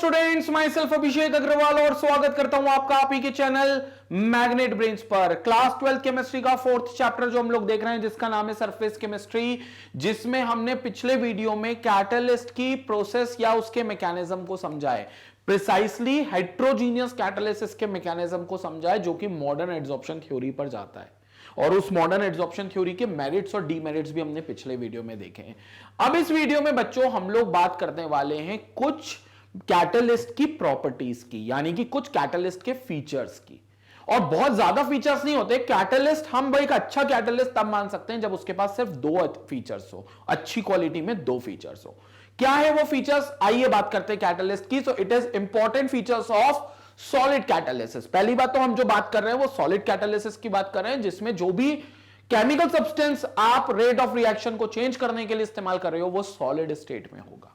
Students, my self अभिषेक अग्रवाल और स्वागत करता हूं आपका आप ही के चैनल मैग्नेट ब्रेन्स पर। क्लास 12 केमिस्ट्री का 4th चैप्टर जो हम लोग देख रहे हैं जिसका नाम है सरफेस केमिस्ट्री, जिसमें हमने पिछले वीडियो में कैटलिस्ट की प्रोसेस या उसके मैकेनिज्म को समझा है, प्रिसाइसली हेट्रोजीनियस कैटालिसिस के मैकेनिज्म को समझा है, जो कि मॉडर्न एड्सॉर्प्शन थ्योरी पर जाता है। और उस मॉडर्न एड्सॉर्प्शन थ्योरी के मेरिट्स और डीमेरिट्स भी हमने पिछले वीडियो में देखे हैं। अब इस वीडियो में बच्चों हम लोग बात करने वाले हैं कुछ कैटलिस्ट की प्रॉपर्टीज की, यानी कि कुछ कैटलिस्ट के फीचर्स की। और बहुत ज्यादा फीचर्स नहीं होते कैटलिस्ट, हम भाई एक अच्छा कैटलिस्ट तब मान सकते हैं जब उसके पास सिर्फ दो फीचर्स हो, अच्छी क्वालिटी में दो फीचर्स हो। क्या है वो फीचर्स, आइए बात करते हैं कैटलिस्ट की। So it is important features of solid catalysis. पहली बात तो हम जो बात कर रहे हैं वो सॉलिड कैटालिसिस की बात कर रहे हैं, जिसमें जो भी केमिकल सब्सटेंस आप रेट ऑफ रिएक्शन को चेंज करने के लिए इस्तेमाल कर रहे हो वो सॉलिड स्टेट में होगा।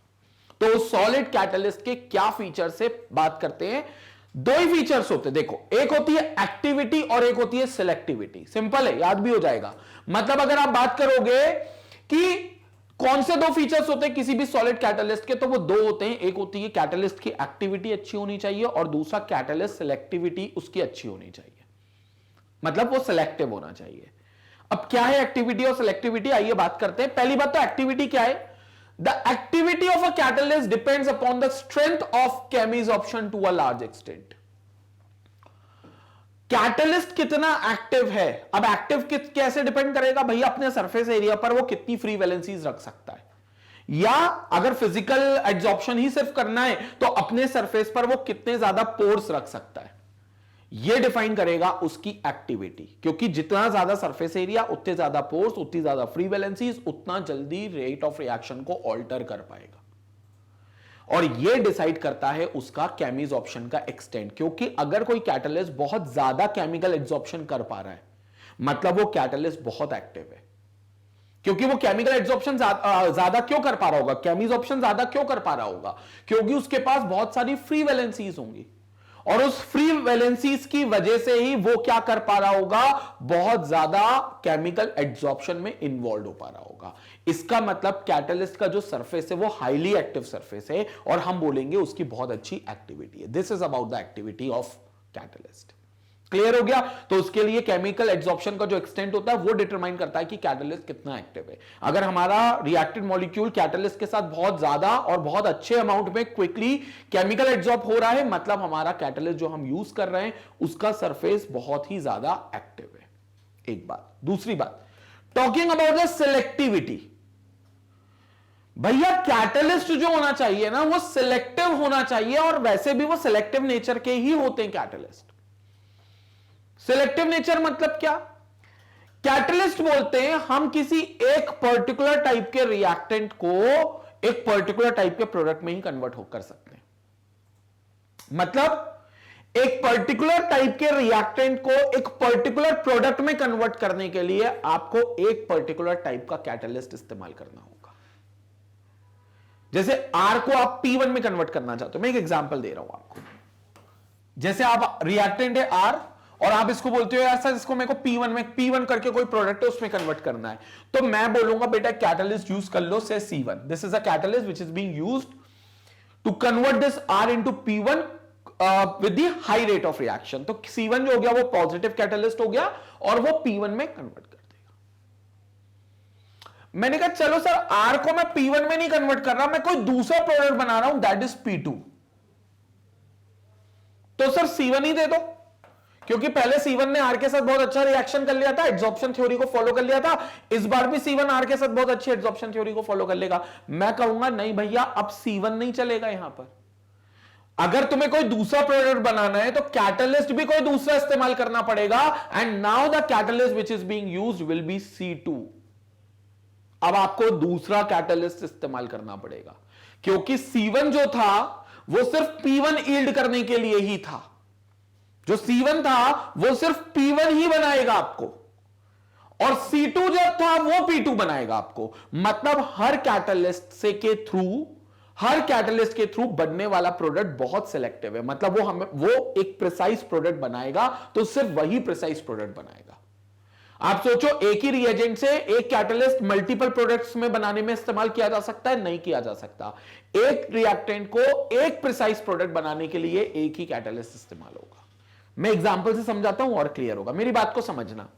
तो सॉलिड कैटालिस्ट के क्या फीचर से बात करते हैं। दो ही फीचर्स होते हैं, देखो, एक होती है एक्टिविटी और एक होती है सिलेक्टिविटी। सिंपल है, याद भी हो जाएगा। मतलब अगर आप बात करोगे कि कौन से दो फीचर्स होते हैं किसी भी सॉलिड कैटालिस्ट के, तो वो दो होते हैं। एक होती है कैटालिस्ट की एक्टिविटी अच्छी होनी चाहिए और दूसरा कैटालिस्ट सिलेक्टिविटी उसकी अच्छी होनी चाहिए, मतलब वो सिलेक्टिव होना चाहिए। अब क्या है एक्टिविटी और सिलेक्टिविटी, आइए बात करते हैं। पहली बात तो एक्टिविटी क्या है। The activity of a catalyst depends upon the strength of chemisorption to a large extent. Catalyst कितना एक्टिव है। अब एक्टिव कैसे डिपेंड करेगा भैया, अपने सरफेस एरिया पर वो कितनी फ्री वैलेंसीज रख सकता है, या अगर फिजिकल एड्सॉर्प्शन ही सिर्फ करना है तो अपने सरफेस पर वो कितने ज्यादा पोर्स रख सकता है, ये डिफाइन करेगा उसकी एक्टिविटी। क्योंकि जितना ज्यादा सरफेस एरिया उतने ज्यादा पोर्स, उतनी ज्यादा फ्री वैलेंसीज, उतना जल्दी रेट ऑफ रिएक्शन को ऑल्टर कर पाएगा। और ये डिसाइड करता है उसका केमिसॉर्प्शन का एक्सटेंट। क्योंकि अगर कोई कैटलिस्ट बहुत ज्यादा केमिकल एड्सॉर्प्शन कर पा रहा है, मतलब वो कैटलिस्ट बहुत एक्टिव है। क्योंकि वो केमिकल एड्सॉर्प्शन ज्यादा क्यों कर पा रहा होगा, केमिसॉर्प्शन ज्यादा क्यों कर पा रहा होगा, क्योंकि उसके पास बहुत सारी फ्री वैलेंसीज होंगी और उस फ्री वैलेंसीज की वजह से ही वो क्या कर पा रहा होगा, बहुत ज्यादा केमिकल एड्सॉर्प्शन में इन्वॉल्व हो पा रहा होगा। इसका मतलब कैटलिस्ट का जो सरफेस है वो हाईली एक्टिव सरफेस है और हम बोलेंगे उसकी बहुत अच्छी एक्टिविटी है। This is about the activity of catalyst. Clear हो गया। तो उसके लिए केमिकल एड्सॉर्प्शन का जो एक्सटेंट होता है वो डिटरमाइन करता है कि कैटलिस्ट कितना एक्टिव है। अगर हमारा रिएक्टेड मॉलिक्यूल कैटलिस्ट के साथ बहुत ज्यादा और बहुत अच्छे अमाउंट में क्विकली केमिकल एड्सॉर्ब हो रहा है, मतलब हमारा कैटलिस्ट जो हम यूज कर रहे हैं उसका सरफेस बहुत ही ज्यादा एक्टिव है। एक बात। दूसरी बात, टॉकिंग अबाउट द सिलेक्टिविटी। भैया कैटलिस्ट जो होना चाहिए ना वो सिलेक्टिव होना चाहिए, और वैसे भी वो सिलेक्टिव नेचर के ही होते हैं कैटलिस्ट। सिलेक्टिव नेचर मतलब क्या, कैटलिस्ट बोलते हैं हम किसी एक पर्टिकुलर टाइप के रिएक्टेंट को एक पर्टिकुलर टाइप के प्रोडक्ट में ही कन्वर्ट कर सकते हैं। मतलब एक पर्टिकुलर टाइप के रिएक्टेंट को एक पर्टिकुलर प्रोडक्ट में कन्वर्ट करने के लिए आपको एक पर्टिकुलर टाइप का कैटलिस्ट इस्तेमाल करना होगा। जैसे R को आप P1 में कन्वर्ट करना चाहते हो, मैं एक एग्जांपल दे रहा हूं आपको। जैसे आप रिएक्टेंट है R और आप इसको बोलते हो यार सर इसको मेरे को P1 करके कोई प्रोडक्ट है उसमें कन्वर्ट करना है, तो मैं बोलूंगा बेटा कैटलिस्ट यूज कर लो, से C1। This is a catalyst which is being used to convert this R into P1 with the high rate of reaction. तो C1 जो हो गया वो पॉजिटिव कैटलिस्ट हो गया और वो P1 में कन्वर्ट कर देगा। मैंने कहा चलो सर R को मैं P1 में नहीं कन्वर्ट कर रहा, मैं कोई दूसरा प्रोडक्ट बना रहा हूं दैट इज P2, तो सर C1 ही दे दो। क्योंकि पहले C1 ने R के साथ बहुत अच्छा रिएक्शन कर लिया था, एड्सॉर्प्शन थ्योरी को फॉलो कर लिया था, इस बार भी C1 R के साथ बहुत अच्छी एड्सॉर्प्शन थ्योरी को फॉलो कर लेगा। मैं कहूंगा नहीं भैया अब C1 नहीं चलेगा यहां पर। अगर तुम्हें कोई दूसरा प्रोडक्ट बनाना है तो कैटलिस्ट भी कोई दूसरा इस्तेमाल करना पड़ेगा, and now the catalyst which is being used will be C2। अब आपको दूसरा कैटलिस्ट इस्तेमाल करना पड़ेगा, क्योंकि C1 जो था वो सिर्फ P1 यील्ड करने के लिए ही था। जो C1 था वो सिर्फ P1 ही बनाएगा आपको, और C2 जो था वो P2 बनाएगा आपको। मतलब हर कैटलिस्ट के थ्रू बनने वाला प्रोडक्ट बहुत सिलेक्टिव है। मतलब वो एक प्रिसाइज प्रोडक्ट बनाएगा तो सिर्फ वही प्रिसाइज प्रोडक्ट बनाएगा। आप सोचो, एक ही रिएजेंट से एक कैटलिस्ट मल्टीपल प्रोडक्ट्स में बनाने में इस्तेमाल किया जा सकता है? नहीं किया जा सकता। एक रिएक्टेंट को एक प्रिसाइज प्रोडक्ट बनाने के लिए एक ही कैटलिस्ट इस्तेमाल होगा। मैं एग्जांपल से समझाता हूं और क्लियर होगा, मेरी बात को समझना।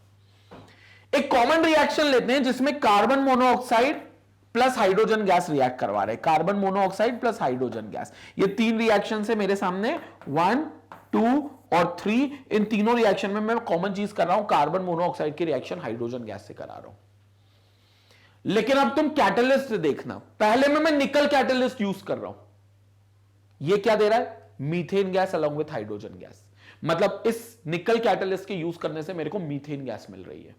एक कॉमन रिएक्शन लेते हैं जिसमें carbon monoxide plus hydrogen gas react करवा रहे हैं। Carbon monoxide plus hydrogen gas, ये तीन रिएक्शन है मेरे सामने, 1, 2 और 3। इन तीनों रिएक्शन में मैं कॉमन चीज कर रहा हूं, कार्बन मोनोऑक्साइड की रिएक्शन हाइड्रोजन गैस से करा रहा हूं। लेकिन अब तुम कैटलिस्ट देखना, पहले में मैं निकल कैटलिस्ट यूज कर रहा हूं। ये क्या दे रहा है? Methane gas along with hydrogen gas. मतलब इस निकल कैटलिस्ट के यूज करने से मेरे को मीथेन गैस मिल रही है।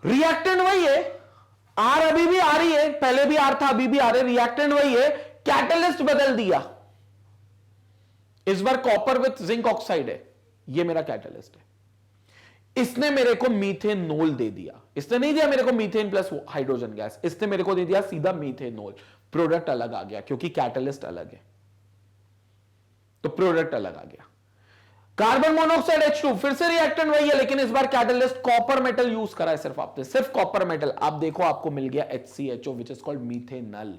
रिएक्टेंट वही है, आर अभी भी आ रही है, पहले भी आर था अभी भी आ रही है, रिएक्टेंट वही है, कैटलिस्ट बदल दिया। इस बार कॉपर विथ जिंक ऑक्साइड है, ये मेरा कैटलिस्ट है। इसने मेरे को मीथेनॉल दे दिया। इसने नहीं दिया मेरे को मीथेन प्लस हाइड्रोजन गैस, इसने मेरे को दे दिया सीधा मीथेनॉल। प्रोडक्ट अलग आ गया क्योंकि कैटलिस्ट अलग है, तो प्रोडक्ट अलग आ गया। कार्बन मोनोऑक्साइड H2, फिर से रिएक्टेंट वही है, लेकिन इस बार कैटलिस्ट कॉपर मेटल यूज करा है सिर्फ आपने, सिर्फ कॉपर मेटल। आप देखो आपको मिल गया HCHO which is called methanal.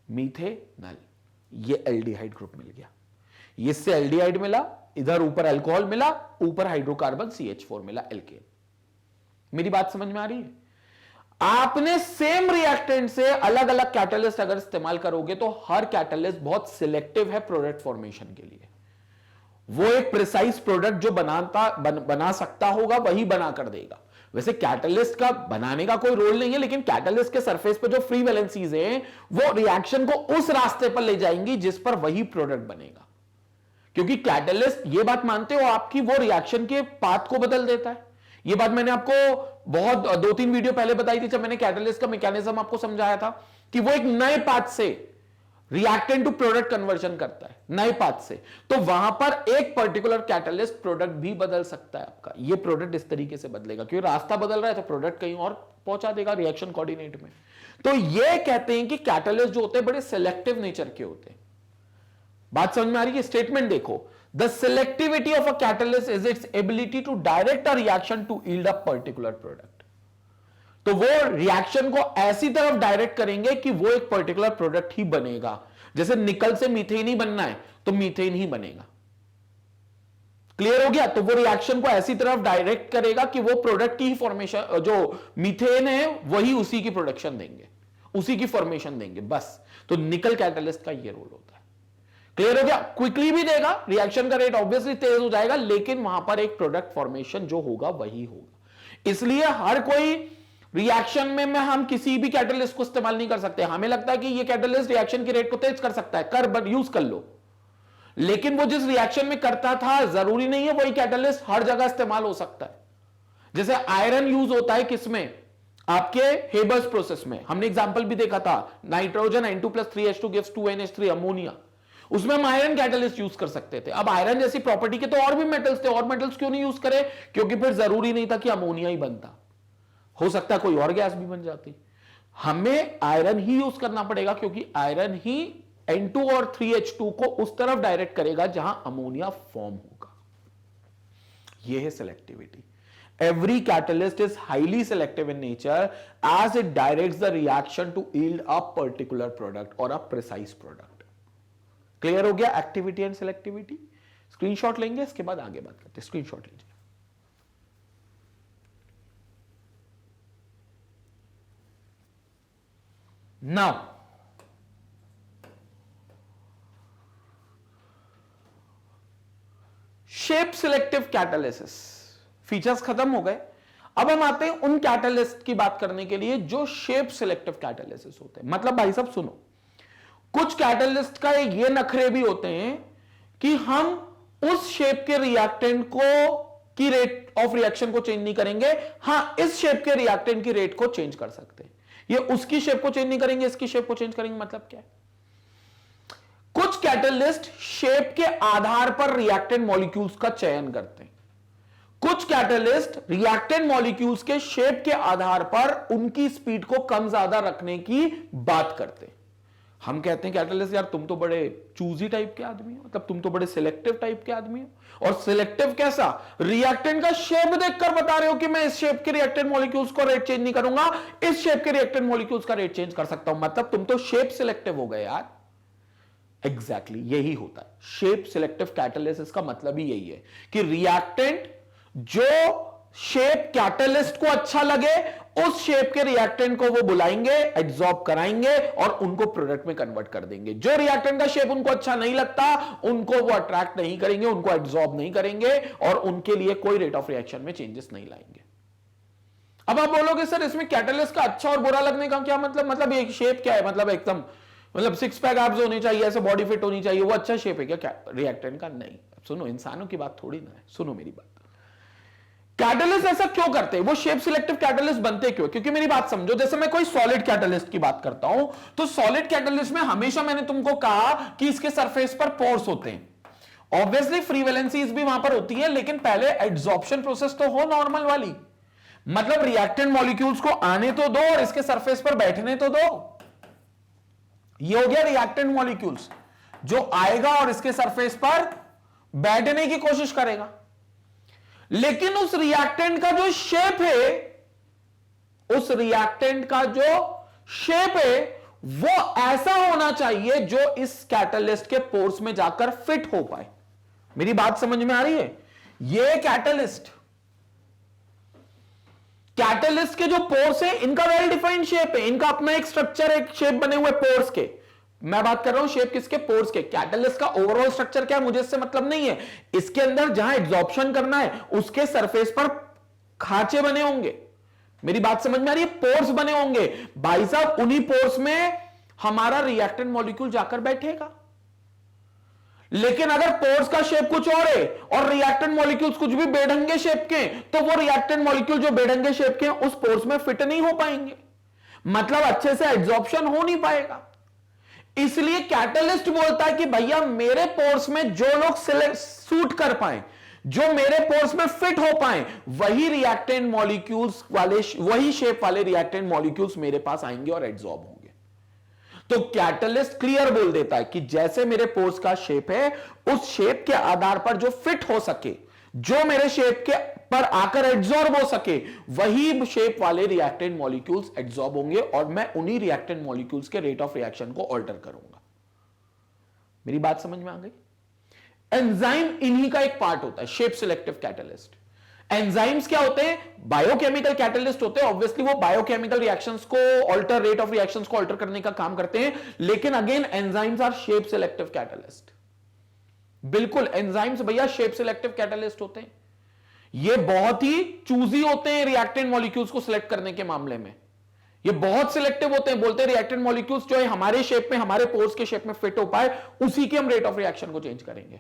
Methanal, ये एल्डिहाइड ग्रुप मिल गया। इससे एल्डिहाइड मिला, इधर ऊपर अल्कोहल मिला, ऊपर हाइड्रोकार्बन CH4 मिला, एल्केन। मेरी बात समझ में आ रही है? आपने सेम रिएक्टेंट से अलग अलग कैटलिस्ट अगर इस्तेमाल करोगे तो हर कैटलिस्ट बहुत सिलेक्टिव है प्रोडक्ट फॉर्मेशन के लिए। वो एक प्रिसाइज प्रोडक्ट जो बना सकता होगा वही बना कर देगा। वैसे कैटलिस्ट का बनाने का कोई रोल नहीं है, लेकिन कैटलिस्ट के सरफेस पे जो फ्री वैलेंसीज हैं वो रिएक्शन को उस रास्ते पर ले जाएंगी जिस पर वही प्रोडक्ट बनेगा। क्योंकि कैटलिस्ट, ये बात मानते हो आपकी, वो रिएक्शन के पाथ को बदल देता है। ये बात मैंने आपको बहुत 2-3 वीडियो पहले बताई थी, जब मैंने कैटलिस्ट का मैकेनिज्म आपको समझाया था कि वो एक नए पाथ से रिएक्टेंट टू प्रोडक्ट कन्वर्जन करता है, नए पाथ से। तो वहां पर एक पर्टिकुलर कैटलिस्ट प्रोडक्ट भी बदल सकता है आपका। ये प्रोडक्ट इस तरीके से बदलेगा क्योंकि रास्ता बदल रहा है, तो प्रोडक्ट कहीं और पहुंचा देगा रिएक्शन कोऑर्डिनेट में। तो ये कहते हैं कि कैटलिस्ट जो होते हैं बड़े सिलेक्टिव नेचर के होते हैं। बात समझ में आ रही है? स्टेटमेंट देखो, the selectivity of a catalyst is its ability to direct a reaction to yield a particular product. तो वो रिएक्शन को ऐसी तरफ डायरेक्ट करेंगे कि वो एक पर्टिकुलर प्रोडक्ट ही बनेगा। जैसे निकल से मीथेन ही बनना है तो मीथेन ही बनेगा। क्लियर हो गया? तो वो रिएक्शन को ऐसी तरफ डायरेक्ट करेगा कि वो प्रोडक्ट की ही फॉर्मेशन, जो मीथेन है वही उसी की प्रोडक्शन देंगे, उसी की फॉर्मेशन देंगे, बस। तो निकल कैटलिस्ट का ये रोल होता है। क्लियर हो गया? क्विकली भी देगा, रिएक्शन का रेट ऑब्वियसली तेज हो जाएगा, लेकिन वहां पर एक प्रोडक्ट फॉर्मेशन जो होगा वही होगा। इसलिए हर कोई रिएक्शन में हम किसी भी कैटलिस्ट को इस्तेमाल नहीं कर सकते। हमें लगता है कि ये कैटलिस्ट रिएक्शन की रेट को तेज कर सकता है, कर यूज कर लो, लेकिन वो जिस रिएक्शन में करता था जरूरी नहीं है वही कैटलिस्ट हर जगह इस्तेमाल हो सकता है। जैसे आयरन यूज होता है किसमें? आपके हेबर्स प्रोसेस में। हमने एग्जांपल भी देखा था, nitrogen N2+3H2 gives 2NH3 ammonia, उसमें हम आयरन कैटलिस्ट यूज कर सकते थे। अब आयरन जैसी प्रॉपर्टी के तो और भी मेटल्स थे, और मेटल्स क्यों नहीं यूज करे? क्योंकि फिर जरूरी नहीं था कि अमोनिया ही बनता, हो सकता है कोई और गैस भी बन जाती। हमें आयरन ही यूज करना पड़ेगा क्योंकि आयरन ही N2 और 3H2 को उस तरफ डायरेक्ट करेगा जहां अमोनिया फॉर्म होगा। यह है selectivity. Every catalyst is highly selective in nature as it directs the reaction to yield a particular product or a precise product. Clear हो गया एक्टिविटी एंड सिलेक्टिविटी? स्क्रीनशॉट लेंगे, इसके बाद आगे बात करते हैं। स्क्रीनशॉट लीजिए। Now shape selective catalysis features खत्म हो गए। अब हम आते हैं उन कैटालिस्ट की बात करने के लिए जो शेप सिलेक्टिव कैटालिसिस होते हैं। मतलब भाई साहब सुनो, कुछ कैटालिस्ट का ये नखरे भी होते हैं कि हम उस शेप के रिएक्टेंट को की रेट ऑफ रिएक्शन को चेंज नहीं करेंगे, हां इस शेप के रिएक्टेंट की रेट को चेंज कर सकते हैं। ये उसकी शेप को चेंज नहीं करेंगे, इसकी शेप को चेंज करेंगे। मतलब क्या है? कुछ कैटालिस्ट शेप के आधार पर रिएक्टेंट मॉलिक्यूल्स का चयन करते हैं। कुछ कैटालिस्ट रिएक्टेंट मॉलिक्यूल्स के शेप के आधार पर उनकी स्पीड को कम ज्यादा रखने की बात करते हैं। हम कहते हैं कैटलिस्ट, यार तुम तो बड़े चूजी टाइप के आदमी हो, मतलब तुम तो बड़े सिलेक्टिव टाइप के आदमी हो। और सिलेक्टिव कैसा? रिएक्टेंट का शेप देखकर बता रहे हो कि मैं इस शेप के रिएक्टेंट मॉलिक्यूल्स को रेट चेंज नहीं करूंगा, इस शेप के रिएक्टेंट मॉलिक्यूल्स का रेट चेंज कर सकता हूं, मतलब तुम तो शेप सिलेक्टिव हो गए यार। एग्जैक्टली यही होता है शेप सिलेक्टिव कैटलिस्ट। का मतलब ही यही है कि रिएक्टेंट जो शेप कैटलिस्ट को अच्छा लगे, उस शेप के रिएक्टेंट को वो बुलाएंगे, एब्जॉर्ब कराएंगे और उनको प्रोडक्ट में कन्वर्ट कर देंगे। जो रिएक्टेंट का शेप उनको अच्छा नहीं लगता, उनको वो अट्रैक्ट नहीं करेंगे, उनको एब्जॉर्ब नहीं करेंगे और उनके लिए कोई रेट ऑफ रिएक्शन में चेंजेस नहीं लाएंगे। अब आप बोलोगे सर इसमें कैटलिस्ट का अच्छा और बुरा लगने का क्या मतलब ये शेप क्या है, मतलब एकदम मतलब सिक्स पैक एब्स होने चाहिए, ऐसे बॉडी फिट होनी चाहिए, वो अच्छा शेप है क्या रिएक्टेंट का? नहीं। सुनो, इंसानों की बात थोड़ी ना है, सुनो मेरी बात। कैटलिस्ट ऐसा क्यों करते हैं, वो शेप सिलेक्टिव कैटलिस्ट बनते क्यों? क्योंकि मेरी बात समझो, जैसे मैं कोई सॉलिड कैटलिस्ट की बात करता हूं, तो सॉलिड कैटलिस्ट में हमेशा मैंने तुमको कहा कि इसके सरफेस पर पोर्स होते हैं। ऑब्वियसली फ्री वैलेंसीज भी वहां पर होती है, लेकिन पहले एड्सॉर्प्शन प्रोसेस तो हो नॉर्मल वाली, मतलब रिएक्टेंट मॉलिक्यूल्स को आने तो दो और इसके सरफेस पर बैठने तो दो। ये हो गया रिएक्टेंट मॉलिक्यूल्स, जो आएगा और इसके सरफेस पर बैठने की कोशिश करेगा। लेकिन उस रिएक्टेंट का जो शेप है, उस रिएक्टेंट का जो शेप है वो ऐसा होना चाहिए जो इस कैटलिस्ट के पोर्स में जाकर फिट हो पाए। मेरी बात समझ में आ रही है? ये कैटलिस्ट के जो पोर्स है, इनका वेल डिफाइंड शेप है, इनका अपना एक स्ट्रक्चर, एक शेप बने हुए पोर्स के। मैं बात कर रहा हूं शेप किसके? पोर्स के। कैटलिस्ट का ओवरऑल स्ट्रक्चर क्या है मुझे इससे मतलब नहीं है। इसके अंदर जहां एब्जॉर्प्शन करना है उसके सरफेस पर खांचे बने होंगे। मेरी बात समझ में आ रही है? पोर्स बने होंगे भाई साहब, उन्हीं पोर्स में हमारा रिएक्टेंट मॉलिक्यूल जाकर बैठेगा। लेकिन अगर पोर्स का शेप कुछ और है और रिएक्टेंट मॉलिक्यूल्स कुछ भी बेढंगे शेप के, तो वो रिएक्टेंट मॉलिक्यूल जो बेढंगे शेप के उस पोर्स में फिट नहीं हो पाएंगे, मतलब अच्छे से एब्जॉर्प्शन हो नहीं पाएगा। इसलिए कैटलिस्ट बोलता है कि भैया मेरे पोर्स में जो लोग सूट कर पाए, जो मेरे पोर्स में फिट हो पाए, वही रिएक्टेंट मॉलिक्यूल्स वाले, वही शेप वाले रिएक्टेंट मॉलिक्यूल्स मेरे पास आएंगे और एब्जॉर्ब होंगे। तो कैटलिस्ट क्लियर बोल देता है कि जैसे मेरे पोर्स का शेप है, उस शेप के आधार पर जो फिट हो सके, जो मेरे शेप के पर आकर एब्जॉर्ब हो सके, वही शेप वाले रिएक्टेंट मॉलिक्यूल्स एब्जॉर्ब होंगे और मैं उन्हीं रिएक्टेंट मॉलिक्यूल्स के रेट ऑफ रिएक्शन को ऑल्टर करूंगा। मेरी बात समझ में आ गई? एंजाइम इन्हीं का एक पार्ट होता है, शेप सिलेक्टिव कैटलिस्ट। एंजाइम्स क्या होते हैं? बायोकेमिकल कैटलिस्ट होते हैं। ऑब्वियसली वो बायोकेमिकल रिएक्शंस को ऑल्टर, रेट ऑफ रिएक्शंस को ऑल्टर करने का काम करते हैं, लेकिन again enzymes are shape selective catalyst. बिल्कुल, एंजाइम्स भैया शेप सिलेक्टिव कैटलिस्ट होते हैं। ये बहुत ही चूजी होते हैं रिएक्टेंट मॉलिक्यूल्स को सिलेक्ट करने के मामले में। ये बहुत सिलेक्टिव होते हैं, बोलते हैं रिएक्टेंट मॉलिक्यूल्स जो है हमारे शेप में, हमारे पोर्स के शेप में फिट हो पाए, उसी के हम रेट ऑफ रिएक्शन को चेंज करेंगे।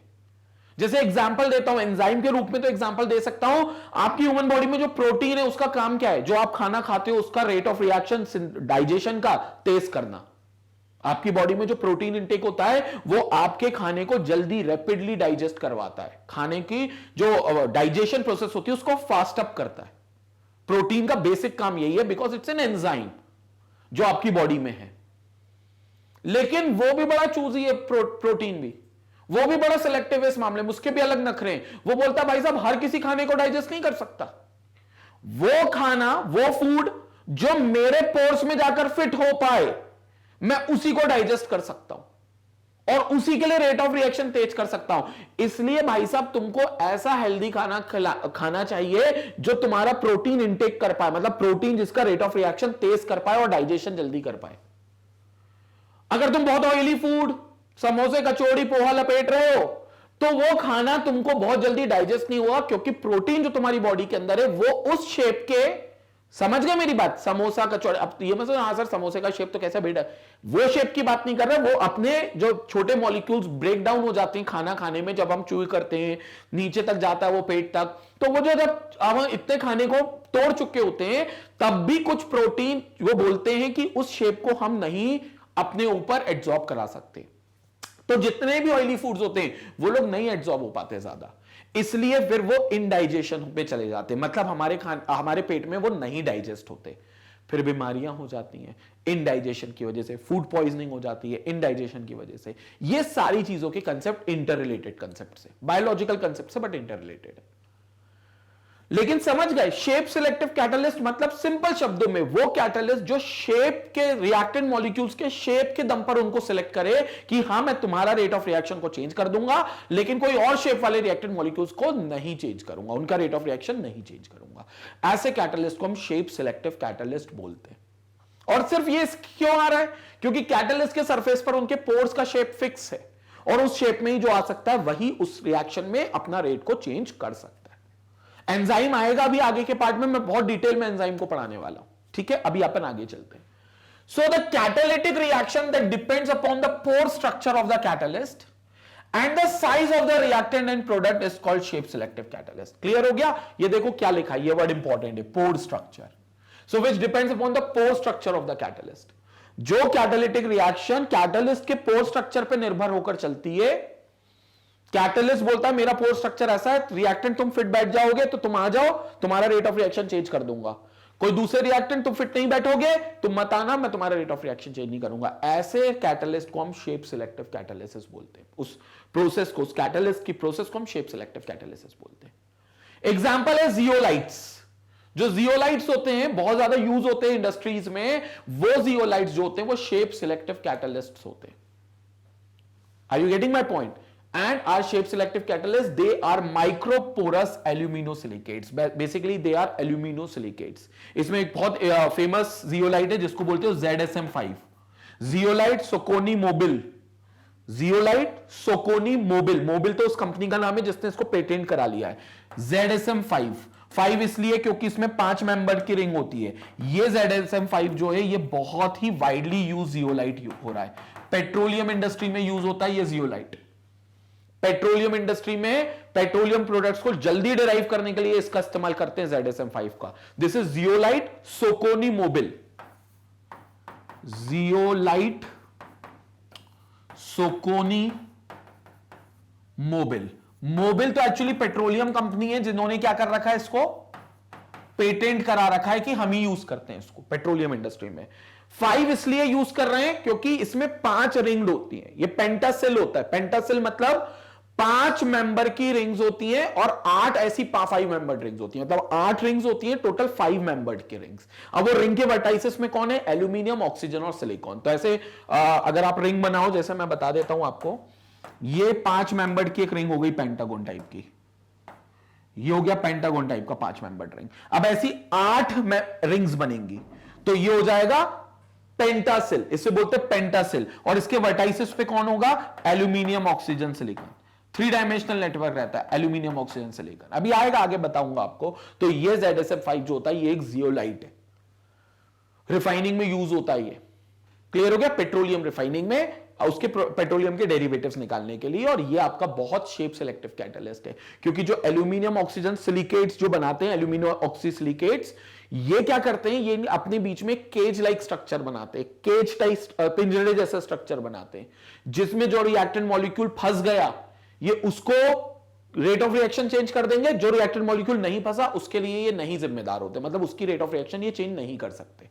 जैसे एग्जांपल देता हूं, एंजाइम के रूप में तो एग्जांपल दे सकता हूं, आपकी ह्यूमन बॉडी में जो प्रोटीन है उसका काम क्या है? जो आप खाना खाते हो उसका रेट ऑफ रिएक्शन, डाइजेशन का तेज करना। आपकी बॉडी में जो प्रोटीन इंटेक होता है वो आपके खाने को जल्दी, रैपिडली डाइजेस्ट करवाता है। खाने की जो डाइजेशन प्रोसेस होती है उसको फास्ट अप करता है। प्रोटीन का बेसिक काम यही है, बिकॉज इट्स एन एंजाइम जो आपकी बॉडी में है। लेकिन वो भी बड़ा चूजी है, प्रोटीन भी, वो भी बड़ा सिलेक्टिव है इस मामले में, उसके भी अलग नखरे हैं। वो बोलता है भाई साहब हर किसी खाने को डाइजेस्ट नहीं कर सकता, वो खाना, वो फूड जो मेरे पोर्स में जाकर फिट हो पाए, मैं उसी को डाइजेस्ट कर सकता हूं और उसी के लिए रेट ऑफ रिएक्शन तेज कर सकता हूं। इसलिए भाई साहब तुमको ऐसा हेल्दी खाना खाना चाहिए जो तुम्हारा प्रोटीन इंटेक कर पाए, मतलब प्रोटीन जिसका रेट ऑफ रिएक्शन तेज कर पाए और डाइजेशन जल्दी कर पाए। अगर तुम बहुत ऑयली फूड, समोसे, कचौड़ी, पोहा लपेट रहे हो, तो वो खाना तुमको बहुत जल्दी डाइजेस्ट नहीं हुआ, क्योंकि प्रोटीन जो तुम्हारी बॉडी के अंदर है वो उस शेप के, समझ गए मेरी बात? समोसा, कचौड़ी, अब ये मतलब हाँ सर समोसे का शेप तो कैसा बेटा, वो शेप की बात नहीं कर रहे, वो अपने जो छोटे मॉलिक्यूल्स ब्रेक डाउन हो जाते हैं खाना खाने में, जब हम च्यू करते हैं नीचे तक जाता है वो पेट तक, तो वो जो जब हम इतने खाने को तोड़ चुके होते हैं तब भी कुछ प्रोटीन वो बोलते हैं कि उस शेप को हम नहीं अपने ऊपर एब्जॉर्ब करा सकते। तो जितने भी ऑयली फूड्स होते हैं वो लोग नहीं एब्जॉर्ब हो पाते ज्यादा, इसलिए फिर वो इनडाइजेशन पे चले जाते, मतलब हमारे पेट में वो नहीं डाइजेस्ट होते। फिर बीमारियां हो जाती हैं इनडाइजेशन की वजह से, फूड पॉइजनिंग हो जाती है इनडाइजेशन की वजह से। ये सारी चीजों के कंसेप्ट इंटर रिलेटेड कंसेप्ट से, बायोलॉजिकल कंसेप्ट से, बट इंटर रिलेटेड है। लेकिन समझ गए, शेप सिलेक्टिव कैटलिस्ट मतलब सिंपल शब्दों में वो कैटलिस्ट जो शेप के रिएक्टेंट मॉलिक्यूल्स के शेप के दम पर उनको सिलेक्ट करे कि हां मैं तुम्हारा रेट ऑफ रिएक्शन को चेंज कर दूंगा, लेकिन कोई और शेप वाले रिएक्टेंट मॉलिक्यूल्स को नहीं चेंज करूंगा, उनका रेट ऑफ रिएक्शन नहीं चेंज करूंगा। ऐसे कैटलिस्ट को हम शेप सिलेक्टिव कैटलिस्ट बोलते हैं। और सिर्फ ये क्यों आ रहा है? क्योंकि कैटलिस्ट के सरफेस पर उनके पोर्स का शेप फिक्स है और उस शेप में ही जो आ सकता है वही उस रिएक्शन में अपना रेट को चेंज कर सकता है। एंजाइम आएगा भी आगे के पार्ट में, मैं बहुत डिटेल में एंजाइम को पढ़ाने वाला हूं, ठीक है। अभी अपन आगे चलते हैं। So the catalytic reaction that depends upon the pore structure of the catalyst and the size of the reactant and product is called shape selective catalyst. Clear हो गया? ये देखो क्या लिखा है, ये वर्ड इंपॉर्टेंट है, pore structure. So which depends upon the pore structure of the catalyst. जो कैटालिटिक रिएक्शन कैटलिस्ट के पोर स्ट्रक्चर पर निर्भर होकर चलती है, कैटलिस्ट बोलता है मेरा पोर स्ट्रक्चर ऐसा है, रिएक्टेंट तुम फिट बैठ जाओगे तो तुम आ जाओ, तुम्हारा रेट ऑफ रिएक्शन चेंज कर दूंगा। कोई दूसरे रिएक्टेंट तुम फिट नहीं बैठोगे, तुम मत आना, मैं तुम्हारा रेट ऑफ रिएक्शन चेंज नहीं करूंगा। ऐसे कैटलिस्ट को हम शेप सिलेक्टिव कैटालिसिस बोलते हैं। उस प्रोसेस को, उस कैटलिस्ट की प्रोसेस को हम शेप सिलेक्टिव कैटालिसिस बोलते हैं। एग्जांपल है जियोलाइट्स। जो जियोलाइट्स होते हैं बहुत ज्यादा यूज होते हैं इंडस्ट्रीज में, वो जियोलाइट्स जो होते हैं वो शेप सिलेक्टिव कैटलिस्ट्स होते हैं। Are you getting my point? And are shape selective catalysts, they are microporous aluminosilicates. Basically they are aluminosilicates. इसमें एक बहुत फेमस जियोलाइट है जिसको बोलते हो ZSM5, zeolite Socony Mobil. Zeolite Socony Mobil, Mobil तो उस कंपनी का नाम है जिसने इसको पेटेंट करा लिया है। ZSM5, 5 इसलिए क्योंकि इसमें 5 मेंबर की रिंग होती है। ये ZSM5 जो है ये बहुत ही वाइडली यूज जियोलाइट हो रहा है। पेट्रोलियम इंडस्ट्री में यूज होता है ये जियोलाइट। पेट्रोलियम इंडस्ट्री में पेट्रोलियम प्रोडक्ट्स को जल्दी डिराइव करने के लिए इसका इस्तेमाल करते हैं ZSM5 का। This is zeolite Socony Mobil. Zeolite Socony Mobil. Mobil तो एक्चुअली पेट्रोलियम कंपनी है जिन्होंने क्या कर रखा है, इसको पेटेंट करा रखा है कि हम ही यूज करते हैं इसको पेट्रोलियम इंडस्ट्री में। 5 इसलिए यूज कर रहे हैं क्योंकि इसमें 5 रिंग्ड होती है। ये पेंटासिल होता है। पेंटासिल मतलब 5 मेंबर की रिंग्स होती हैं और 8 ऐसी 5 मेंबर रिंग्स होती हैं, मतलब 8 रिंग्स होती हैं टोटल 5 मेंबर्ड की रिंग्स। अब वो रिंग के वर्टाइसिस में कौन है? एल्यूमिनियम, ऑक्सीजन और सिलिकॉन। तो ऐसे अगर आप रिंग बनाओ, जैसे मैं बता देता हूं आपको, ये 5 मेंबर्ड की एक रिंग हो गई पेंटागोन टाइप की। ये हो गया पेंटागोन टाइप का 5 मेंबर्ड रिंग। अब ऐसी 8 रिंग्स बनेंगी तो ये हो जाएगा पेंटासिल, इसे बोलते हैं पेंटासिल। और इसके वर्टाइसिस पे कौन होगा? Aluminium, oxygen, silicon. 3 dimensional network रहता है एल्यूमिनियम, ऑक्सीजन, सिलिकॉन। अभी आएगा, आगे बताऊंगा आपको। तो ये ZSM5 जो होता है ये एक जियोलाइट है, रिफाइनिंग में यूज होता है ये। क्लियर हो गया? पेट्रोलियम रिफाइनिंग में, उसके पेट्रोलियम के डेरिवेटिव्स निकालने के लिए। और ये आपका बहुत शेप सिलेक्टिव कैटलिस्ट है क्योंकि जो एल्यूमिनियम, ऑक्सीजन, सिलिकेट्स जो बनाते हैं, एल्यूमिनियम ऑक्सी सिलिकेट्स, ये क्या करते हैं, ये अपने बीच में केज लाइक स्ट्रक्चर बनाते हैं, केज टाइप पिंजरे जैसा स्ट्रक्चर बनाते हैं, जिसमें जो रिएक्टेंट मॉलिक्यूल फंस गया ये उसको रेट ऑफ रिएक्शन चेंज कर देंगे। जो रिएक्टेंट मॉलिक्यूल नहीं फंसा उसके लिए ये नहीं जिम्मेदार होते, मतलब उसकी रेट ऑफ रिएक्शन ये चेंज नहीं कर सकते।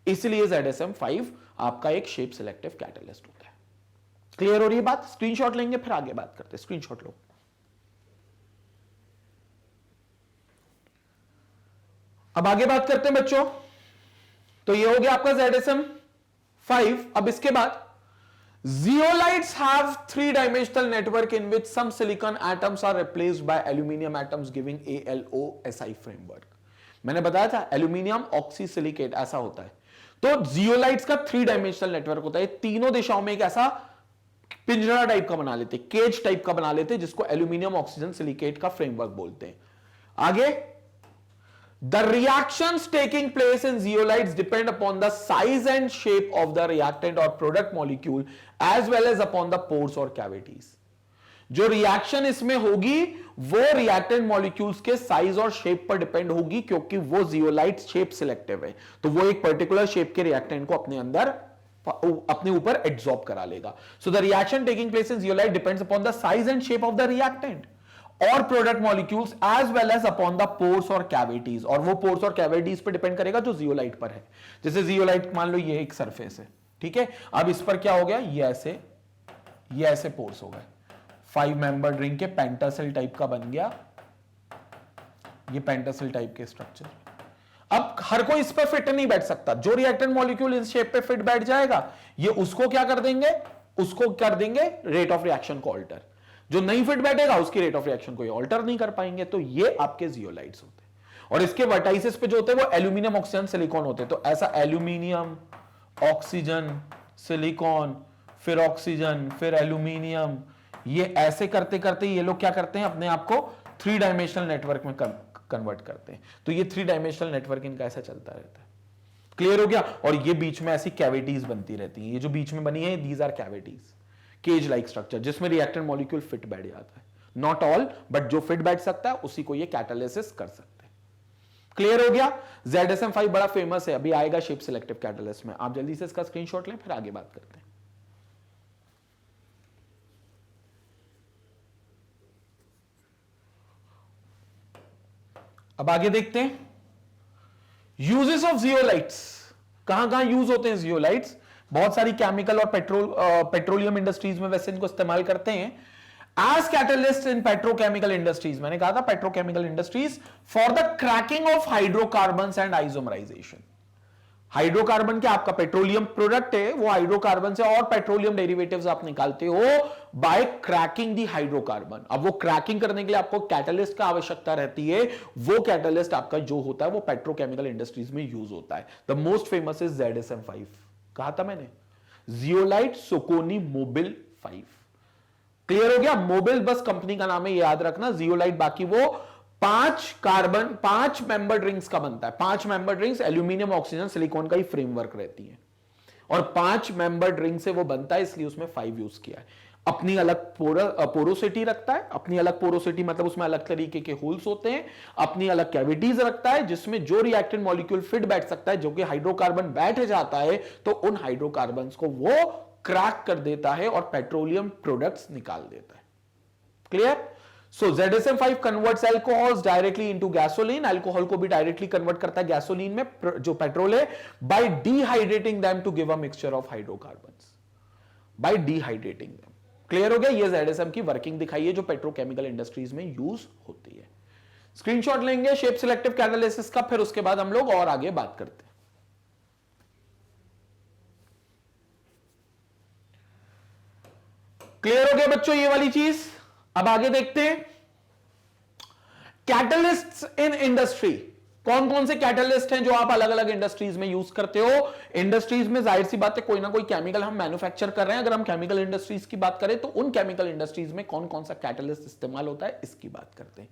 इसलिए ZSM5 आपका एक शेप सिलेक्टिव कैटलिस्ट होता है। क्लियर हो रही है बात? स्क्रीनशॉट लेंगे फिर आगे बात करते हैं। स्क्रीनशॉट लो। अब आगे बात करते हैं बच्चों। तो ये हो गया आपका ZSM5। अब इसके बाद zeolites have 3-dimensional network in which some silicon atoms are replaced by aluminum atoms giving ALOSI framework। मैंने बताया था एल्यूमिनियम ऑक्सीसिलिकेट ऐसा होता है। तो जियोलाइट्स का 3-डायमेंशनल नेटवर्क होता है। तीनों दिशाओं में एक ऐसा पिंजरा टाइप का बना लेते, केज टाइप का बना लेते, जिसको एल्यूमिनियम ऑक्सीजन सिलिकेट का फ्रेमवर्क बोलते हैं। आगे, the reactions taking place in zeolites depend upon the size and shape of the reactant or product molecule as well as upon the pores or cavities। जो reaction इसमें होगी वो reactant molecules के size और shape पर depend होगी, क्योंकि वो जियोलाइट शेप सिलेक्टिव है, तो वो एक पर्टिकुलर शेप के रिएक्टेंट को अपने अंदर अपने ऊपर एब्सॉर्ब करा लेगा। So the reaction taking place in zeolite depends upon the size and shape of the reactant और product molecules as well as upon the pores और कैविटीज, और वो पोर्स और कैविटीज पे डिपेंड करेगा जो जियोलाइट पर है। जैसे जियोलाइट मान लो ये एक सरफेस है, ठीक है, अब इस पर क्या हो गया, ये ऐसे पोर्स हो गए, 5 मेंबर्ड रिंग के पेंटासेल टाइप का बन गया, ये पेंटासेल टाइप के स्ट्रक्चर। अब हर कोई इस पर फिट नहीं बैठ सकता, जो रिएक्टेंट मॉलिक्यूल इस शेप पे फिट बैठ जाएगा ये उसको क्या कर देंगे, उसको कर देंगे रेट ऑफ रिएक्शन को ऑल्टर, जो नहीं फिट बैठेगा उसकी रेट ऑफ रिएक्शन को ऑल्टर नहीं कर पाएंगे। तो ये आपके जियोलाइट्स होते हैं, और इसके वर्टाइसिस पे जो होते हैं वो एल्यूमिनियम, ऑक्सीजन, सिलिकॉन होते हैं। तो ऐसा एल्यूमिनियम, ऑक्सीजन, सिलिकॉन, फिर ऑक्सीजन, फिर एल्यूमिनियम, ये ऐसे करते करते ये लोग क्या करते हैं, अपने आप को 3 डायमेंशनल नेटवर्क में कन्वर्ट करते हैं। तो ये 3 डायमेंशनल नेटवर्क इनका ऐसा चलता रहता है। क्लियर हो गया। और ये बीच में ऐसी कैविटीज बनती रहती हैं, ये जो बीच में बनी है these are cavities, cage like structure, जिसमें रिएक्टेंट मॉलिक्यूल फिट बैठ जाता है। नॉट ऑल, बट जो फिट बैठ सकता है उसी को ये कैटालिसिस कर सकते हैं। क्लियर हो गया। ZSM5 बड़ा फेमस है, अभी आएगा शेप सिलेक्टिव कैटालिस्ट में, आप जल्दी से इसका स्क्रीनशॉट लें फिर आगे बात करते हैं। अब आगे देखते हैं यूजेस ऑफ जियोलाइट्स, कहां कहां यूज होते हैं जियोलाइट्स। बहुत सारी केमिकल और पेट्रोलियम इंडस्ट्रीज में वैसे इनको इस्तेमाल करते हैं as catalyst in petrochemical industries. मैंने कहा था petrochemical industries for the cracking of hydrocarbons and isomerization. Hydrocarbon क्या आपका पेट्रोलियम प्रोडक्ट है, वो हाइड्रोकार्बन से और पेट्रोलियम डेरिवेटिव्स आप निकालते हो बाय क्रैकिंग दी हाइड्रोकार्बन। अब वो क्रैकिंग करने के लिए आपको कैटलिस्ट का आवश्यकता रहती है, वो कैटलिस्ट आपका जो होता है वो पेट्रोकेमिकल इंडस्ट्रीज में यूज होता है। The most famous is ZSM5, कहा था मैंने, जियोलाइट सोकोनी मोबिल 5। क्लियर हो गया। मोबिल बस कंपनी का नाम है, याद रखना। जियोलाइट बाकी वो 5 मेंबर्ड रिंग्स का बनता है। 5 membered rings aluminium, oxygen, silicon का ही फ्रेमवर्क रहती है, और 5 मेंबर्ड रिंग से वो बनता है, इसलिए उसमें 5 यूज किया है। अपनी अलग पोरोसिटी रखता है, अपनी अलग पोरोसिटी मतलब उसमें अलग तरीके के होल्स होते हैं, अपनी अलग कैविटीज रखता है, जिसमें जो रिएक्टेंट मॉलिक्यूल फिट बैठ सकता है, जो कि हाइड्रोकार्बन बैठ जाता है तो उन हाइड्रोकार्बन को वो क्रैक कर देता है और पेट्रोलियम प्रोडक्ट्स निकाल देता है। क्लियर। सो ZSM5 converts alcohols directly into gasoline, alcohol को भी डायरेक्टली कन्वर्ट करता है गैसोलीन में, जो पेट्रोल है, by dehydrating them to give a mixture of hydrocarbons, by dehydrating them. Clear हो गया। ये ZSM की वर्किंग दिखाई है जो पेट्रोकेमिकल इंडस्ट्रीज में यूज होती है। स्क्रीनशॉट लेंगे शेप सिलेक्टिव कैटालिसिस का, फिर उसके बाद हम लोग और आगे बात करते हैं। क्लियर हो गया बच्चों ये वाली चीज। अब आगे देखते हैं कैटलिस्ट्स इन इंडस्ट्री। कौन कौन से कैटलिस्ट हैं जो आप अलग अलग इंडस्ट्रीज में यूज करते हो। इंडस्ट्रीज में जाहिर सी बात है कोई ना कोई केमिकल हम मैन्युफैक्चर कर रहे हैं। अगर हम केमिकल इंडस्ट्रीज की बात करें तो उन केमिकल इंडस्ट्रीज में कौन कौन सा कैटलिस्ट इस्तेमाल होता है इसकी बात करते हैं।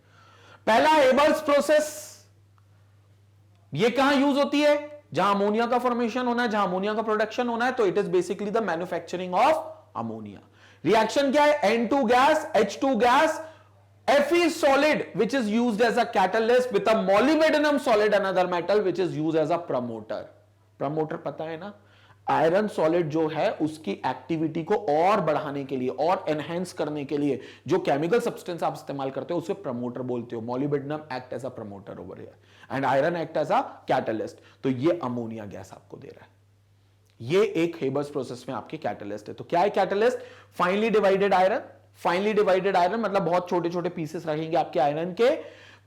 पहला हेबर्स प्रोसेस, ये कहां यूज होती है, जहां अमोनिया का फॉर्मेशन होना है, जहां अमोनिया का प्रोडक्शन होना है, तो it is basically the manufacturing of ammonia. Reaction क्या है, N2 gas, H2 gas, Fe solid which is used as a catalyst with a molybdenum solid another metal which is used as a promoter। Promoter पता है ना, iron solid जो है उसकी activity को और बढ़ाने के लिए और एनहेंस करने के लिए जो केमिकल सब्सटेंस आप इस्तेमाल करते हो उसे प्रमोटर बोलते हो। Molybdenum act as a promoter over here and iron act as a catalyst. तो ये अमोनिया गैस आपको दे रहा है, ये एक हेबर्स प्रोसेस में आपके कैटलिस्ट है। तो क्या है catalyst, finally divided iron. Finally divided iron मतलब बहुत छोटे छोटे पीसेस रहेंगे आपके आयरन के।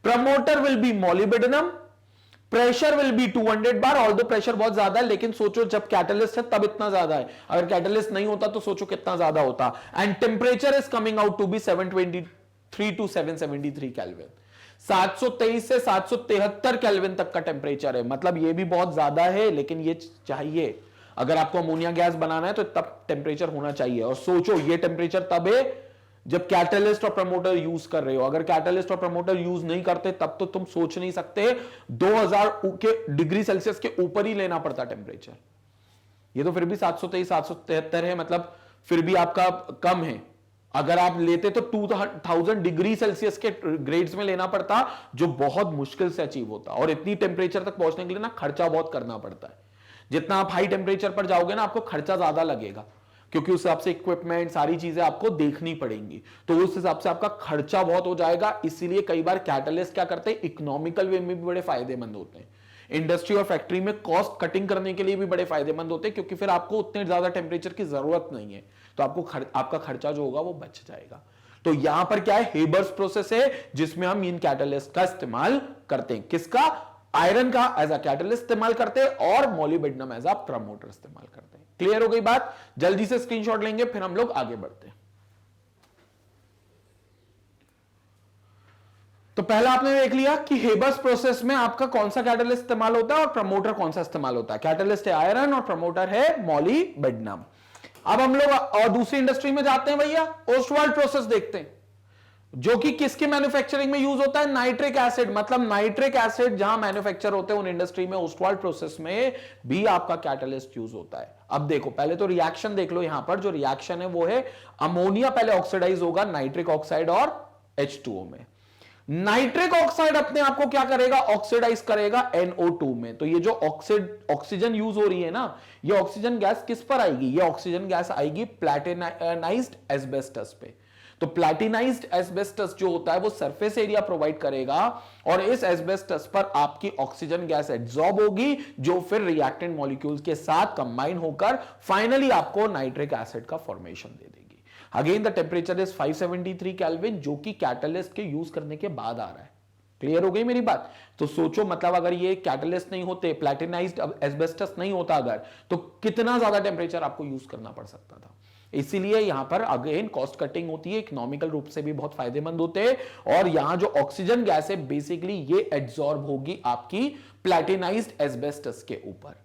Promoter will be molybdenum, pressure will be 200 bar. Although pressure बहुत ज्यादा है, लेकिन सोचो जब कैटलिस्ट है तब इतना ज्यादा है, अगर कैटलिस्ट नहीं होता तो सोचो कितना ज्यादा होता। And temperature is coming out to be 723 to 773 kelvin. 723 से 773 केल्विन तक का टेम्परेचर है, मतलब ये भी बहुत ज्यादा है, लेकिन ये चाहिए। अगर आपको अमोनिया गैस बनाना है तो तब टेम्परेचर होना चाहिए। और सोचो ये टेम्परेचर तब है जब कैटलिस्ट और प्रमोटर यूज कर रहे हो। अगर कैटलिस्ट और प्रमोटर यूज नहीं करते तब तो तुम सोच नहीं सकते, 2000 के डिग्री सेल्सियस के ऊपर ही लेना पड़ता टेम्परेचर। ये तो फिर भी 723 773 है, मतलब फिर भी आपका कम है। अगर आप लेते तो 2000 डिग्री सेल्सियस के ग्रेड्स में लेना पड़ता, जो बहुत मुश्किल से अचीव होता। और इतनी टेम्परेचर तक पहुंचने के लिए ना खर्चा बहुत करना पड़ता है। जितना आप हाई टेम्परेचर पर जाओगे ना आपको खर्चा ज्यादा लगेगा, क्योंकि उस हिसाब से इक्विपमेंट सारी चीजें आपको देखनी पड़ेंगी, तो उस हिसाब से आपका खर्चा बहुत हो जाएगा। इसीलिए कई बार कैटलिस्ट क्या करते हैं, इकोनॉमिकल वे में भी बड़े फायदेमंद होते हैं, इंडस्ट्री और फैक्ट्री में कॉस्ट कटिंग करने के लिए भी बड़े फायदेमंद होते हैं, क्योंकि फिर आपको उतने ज्यादा टेम्परेचर की जरूरत नहीं है, तो आपका खर्चा जो होगा वो बच जाएगा। तो यहां पर क्या है, हेबर्स प्रोसेस है जिसमें हम इन कैटलिस्ट का इस्तेमाल करते हैं। किसका, आयरन का एज अ कैटलिस्ट इस्तेमाल करते हैं और मोलिब्डेनम एज अ प्रमोटर इस्तेमाल करते हैं। क्लियर हो गई बात? जल्दी से स्क्रीनशॉट लेंगे फिर हम लोग आगे बढ़ते हैं। तो पहला आपने देख लिया कि हेबर्स प्रोसेस में आपका कौन सा कैटलिस्ट इस्तेमाल होता है और प्रमोटर कौन सा इस्तेमाल होता है। कैटलिस्ट है आयरन और प्रमोटर है मोलिब्डेनम। अब हम लोग और दूसरी इंडस्ट्री में जाते हैं भैया, ओस्टवाल्ड प्रोसेस देखते हैं, जो कि किसके मैन्युफैक्चरिंग में यूज होता है, नाइट्रिक एसिड। मतलब नाइट्रिक एसिड जहां मैन्युफैक्चर होते हैं उन इंडस्ट्री में ओस्टवाल्ड प्रोसेस में भी आपका कैटलिस्ट यूज होता है। अब देखो, पहले तो रिएक्शन देख लो, यहां पर जो रिएक्शन है वो है अमोनिया पहले ऑक्सीडाइज होगा नाइट्रिक ऑक्साइड और H2O में। नाइट्रिक ऑक्साइड अपने आप को क्या करेगा, ऑक्सीडाइज करेगा NO2 में। तो ये जो ऑक्सीजन यूज हो रही है ना, ये ऑक्सीजन गैस किस पर आएगी, ये ऑक्सीजन गैस आएगी प्लैटिनाइज्ड एस्बेस्टस पे। तो प्लैटिनाइज्ड एस्बेस्टस जो होता है वो सरफेस एरिया प्रोवाइड करेगा और इस एस्बेस्टस पर आपकी ऑक्सीजन गैस एब्जॉर्ब होगी, जो फिर रिएक्टेंट मॉलिक्यूल्स के साथ कंबाइन होकर फाइनली आपको नाइट्रिक एसिड का फॉर्मेशन दे देगी। Again the temperature is 573 kelvin, जो कि कैटलिस्ट के यूज करने के बाद आ रहा है। क्लियर हो गई मेरी बात? तो सोचो, मतलब अगर ये कैटलिस्ट नहीं होते, प्लैटिनाइज्ड एस्बेस्टस नहीं होता अगर, तो कितना ज्यादा टेम्परेचर आपको यूज करना पड़ सकता था। इसीलिए यहां पर अगेन कॉस्ट कटिंग होती है, इकोनॉमिकल रूप से भी बहुत फायदेमंद होते हैं। और यहां जो ऑक्सीजन गैस है बेसिकली ये एब्जॉर्ब होगी आपकी प्लैटिनाइज्ड एस्बेस्टस के ऊपर।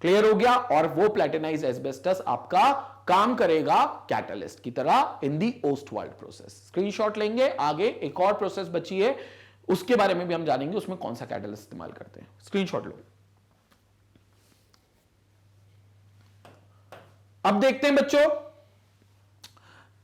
क्लियर हो गया? और वो प्लैटिनाइज्ड एस्बेस्टस आपका काम करेगा कैटलिस्ट की तरह इन दी ओस्टवाल्ड प्रोसेस। स्क्रीनशॉट लेंगे, आगे एक और प्रोसेस बची है उसके बारे में भी हम जानेंगे, उसमें कौन सा कैटलिस्ट इस्तेमाल करते हैं। स्क्रीनशॉट लो। अब देखते हैं बच्चों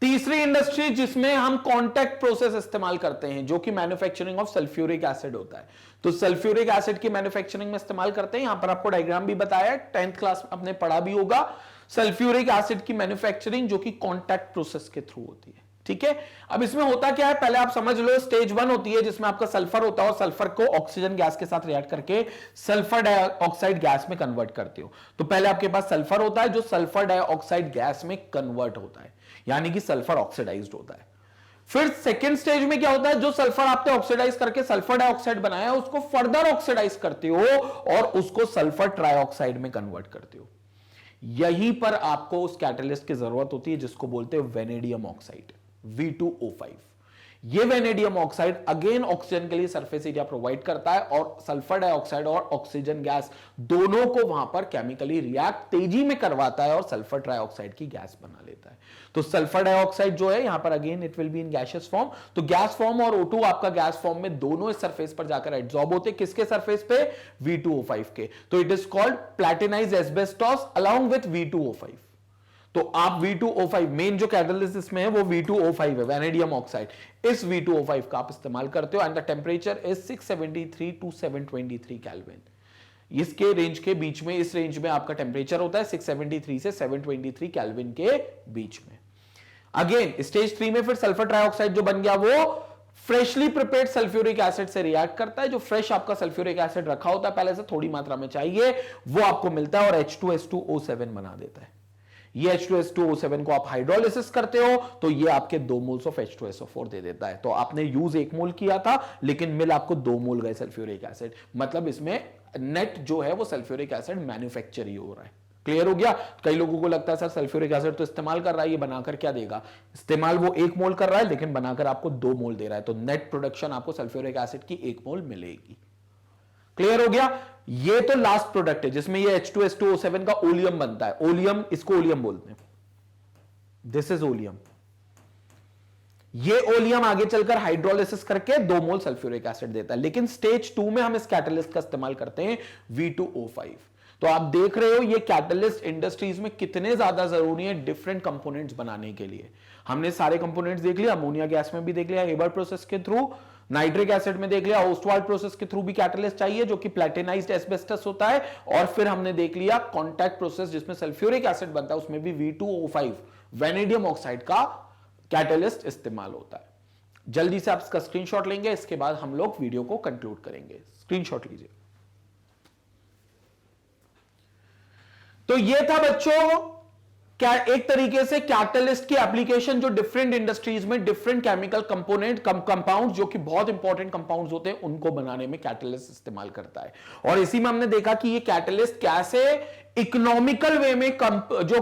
तीसरी इंडस्ट्री जिसमें हम कॉन्टैक्ट प्रोसेस इस्तेमाल करते हैं, जो कि मैन्युफैक्चरिंग ऑफ सल्फ्यूरिक एसिड होता है। तो सल्फ्यूरिक एसिड की मैन्युफैक्चरिंग में इस्तेमाल करते हैं। यहां पर आपको डायग्राम भी बताया है, 10th क्लास में आपने पढ़ा भी होगा। सल्फ्यूरिक एसिड की मैन्युफैक्चरिंग जो कि कॉन्टैक्ट प्रोसेस के थ्रू होती है। ठीक है, अब इसमें होता क्या है पहले आप समझ लो। स्टेज 1 होती है जिसमें आपका सल्फर होता है और सल्फर को ऑक्सीजन गैस के साथ रिएक्ट करके सल्फर डाइऑक्साइड गैस में कन्वर्ट करते हो। तो पहले आपके पास सल्फर होता है जो सल्फर डाइऑक्साइड गैस में कन्वर्ट होता है, यानी कि सल्फर ऑक्सीडाइज्ड होता है। फिर सेकेंड स्टेज में क्या होता है, जो सल्फर आपने ऑक्सीडाइज करके सल्फर डाइऑक्साइड बनाया है उसको फर्दर ऑक्सीडाइज करते हो और उसको सल्फर ट्राइऑक्साइड में कन्वर्ट करते हो। यहीं पर आपको उस कैटलिस्ट की जरूरत होती है जिसको बोलते हैं वेनेडियम ऑक्साइड, V2O5। ये वेनेडियम ऑक्साइड अगेन ऑक्सीजन के लिए सरफेस एरिया प्रोवाइड करता है और सल्फर डाइऑक्साइड और ऑक्सीजन गैस दोनों को वहां पर केमिकली रिएक्ट तेजी में करवाता है और सल्फर ट्राइऑक्साइड की गैस बना लेता है। तो सल्फर डाइऑक्साइड जो है यहां पर again it will be in gaseous form. तो गैस फॉर्म और O2 आपका गैस फॉर्म में दोनों इस सरफेस पर जाकर एब्जॉर्ब होते हैं। किसके सरफेस पे, V2O5 के। तो it is called platinised asbestos along with V2O5। तो आप V2O5 मेन जो कैटलिस्ट इसमें है वो V2O5 है, वेनेडियम ऑक्साइड। इस V2O5 का आप इस्तेमाल करते हो and the temperature is 673 to 723 kelvin. इसके रेंज के बीच में, इस रेंज में आपका टेम्परेचर होता है 673 से 723 केल्विन के बीच में। अगेन स्टेज 3 में फिर सल्फर ट्राइऑक्साइड जो बन गया वो फ्रेशली प्रिपेयर्ड सल्फ्यूरिक एसिड से रिएक्ट करता है। जो फ्रेश आपका सल्फ्यूरिक एसिड रखा होता है पहले से, थोड़ी मात्रा में चाहिए, वो आपको मिलता है और H2S2O7 बना देता है। ये H2S2O7 को आप हाइड्रोलिसिस करते हो तो ये आपके 2 मोल्स ऑफ H2SO4 दे देता है। तो आपने यूज 1 मोल किया था लेकिन मिल आपको 2 मोल गए सल्फ्यूरिक एसिड। मतलब इसमें नेट जो है वो सल्फ्यूरिक एसिड मैन्युफैक्चर ही हो रहा है। क्लियर हो गया? कई लोगों को लगता है सर सल्फ्यूरिक एसिड तो इस्तेमाल कर रहा है, ये बनाकर क्या देगा? इस्तेमाल वो 1 मोल कर रहा है लेकिन बनाकर आपको 2 मोल दे रहा है। तो नेट प्रोडक्शन आपको सल्फ्यूरिक एसिड की 1 मोल मिलेगी। क्लियर हो गया? ये तो लास्ट प्रोडक्ट है जिसमें ये H2S2O7 का ओलियम बनता है। ओलियम, इसको ओलियम बोलते हैं। This is oleum. ये ओलियम आगे चलकर हाइड्रोलिसिस करके 2 मोल सल्फ्यूरिक एसिड देता है। लेकिन स्टेज 2 में हम इस कैटलिस्ट का इस्तेमाल करते हैं V2O5। तो आप देख रहे हो ये कैटलिस्ट इंडस्ट्रीज में कितने ज्यादा जरूरी है डिफरेंट कंपोनेंट्स बनाने के लिए। हमने सारे कंपोनेंट्स देख लिया, अमोनिया गैस में भी देख लिया हेबर प्रोसेस के थ्रू, नाइट्रिक एसिड में देख लिया ओस्टवाल्ड प्रोसेस के थ्रू भी कैटलिस्ट चाहिए जो कि प्लेटिनाइज्ड एस्बेस्टस होता है, और फिर हमने देख लिया कॉन्टैक्ट प्रोसेस जिसमें सल्फ्यूरिक एसिड बनता है, उसमें भी V2O5 वेनेडियम ऑक्साइड का कैटलिस्ट इस्तेमाल होता है। जल्दी से आप इसका स्क्रीनशॉट लेंगे, इसके बाद हम लोग वीडियो को कंक्लूड करेंगे। स्क्रीनशॉट लीजिए। तो ये था बच्चों क्या एक तरीके से कैटलिस्ट की एप्लीकेशन जो डिफरेंट इंडस्ट्रीज में डिफरेंट केमिकल कंपोनेंट कंपाउंड जो कि बहुत इंपॉर्टेंट कंपाउंड्स होते हैं उनको बनाने में कैटलिस्ट इस्तेमाल करता है। और इसी में हमने देखा कि ये कैटलिस्ट कैसे इकोनॉमिकल वे में जो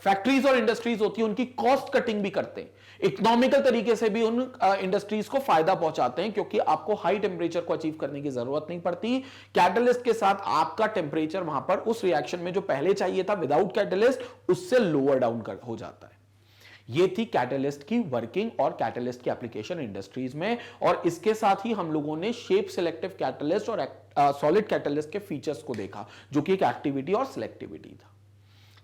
फैक्ट्रीज और इंडस्ट्रीज होती है उनकी कॉस्ट कटिंग भी करते हैं, इकोनॉमिकल तरीके से भी उन इंडस्ट्रीज को फायदा पहुंचाते हैं, क्योंकि आपको हाई टेम्परेचर को अचीव करने की जरूरत नहीं पड़ती। कैटलिस्ट के साथ आपका टेम्परेचर वहां पर उस रिएक्शन में जो पहले चाहिए था विदाउट कैटलिस्ट उससे लोअर डाउन हो जाता है। ये थी कैटलिस्ट की वर्किंग और कैटलिस्ट की एप्लीकेशन इंडस्ट्रीज में। और इसके साथ ही हम लोगों ने शेप सिलेक्टिव कैटलिस्ट और सॉलिड कैटलिस्ट के फीचर्स को देखा जो कि एक एक्टिविटी और सिलेक्टिविटी था।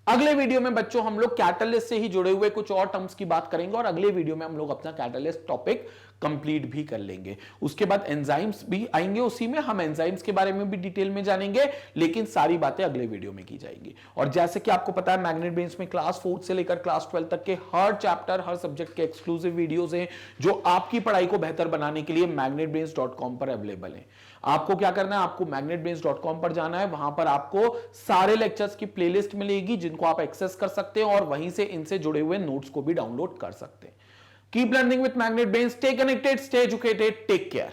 अगले वीडियो में बच्चों हम लोग कैटलिस्ट से ही जुड़े हुए कुछ और टर्म्स की बात करेंगे और अगले वीडियो में हम लोग अपना कैटलिस्ट टॉपिक कंप्लीट भी कर लेंगे। उसके बाद एंजाइम्स भी आएंगे, उसी में हम एंजाइम्स के बारे में भी डिटेल में जानेंगे, लेकिन सारी बातें अगले वीडियो में की जाएंगी। और जैसे कि आपको पता है मैग्नेट ब्रेन्स में क्लास 4 से लेकर क्लास 12 तक के हर चैप्टर हर सब्जेक्ट के एक्सक्लूसिव वीडियोस हैं जो आपकी पढ़ाई को बेहतर बनाने के लिए magnetbrains.com पर अवेलेबल है। आपको क्या करना है, आपको magnetbrains.com पर जाना है, वहां पर आपको सारे लेक्चर्स की प्लेलिस्ट मिलेगी जिनको आप एक्सेस कर सकते हैं और वहीं से इनसे जुड़े हुए नोट्स को भी डाउनलोड कर सकते हैं। Keep learning with Magnet Brains. Stay connected, stay educated, take care.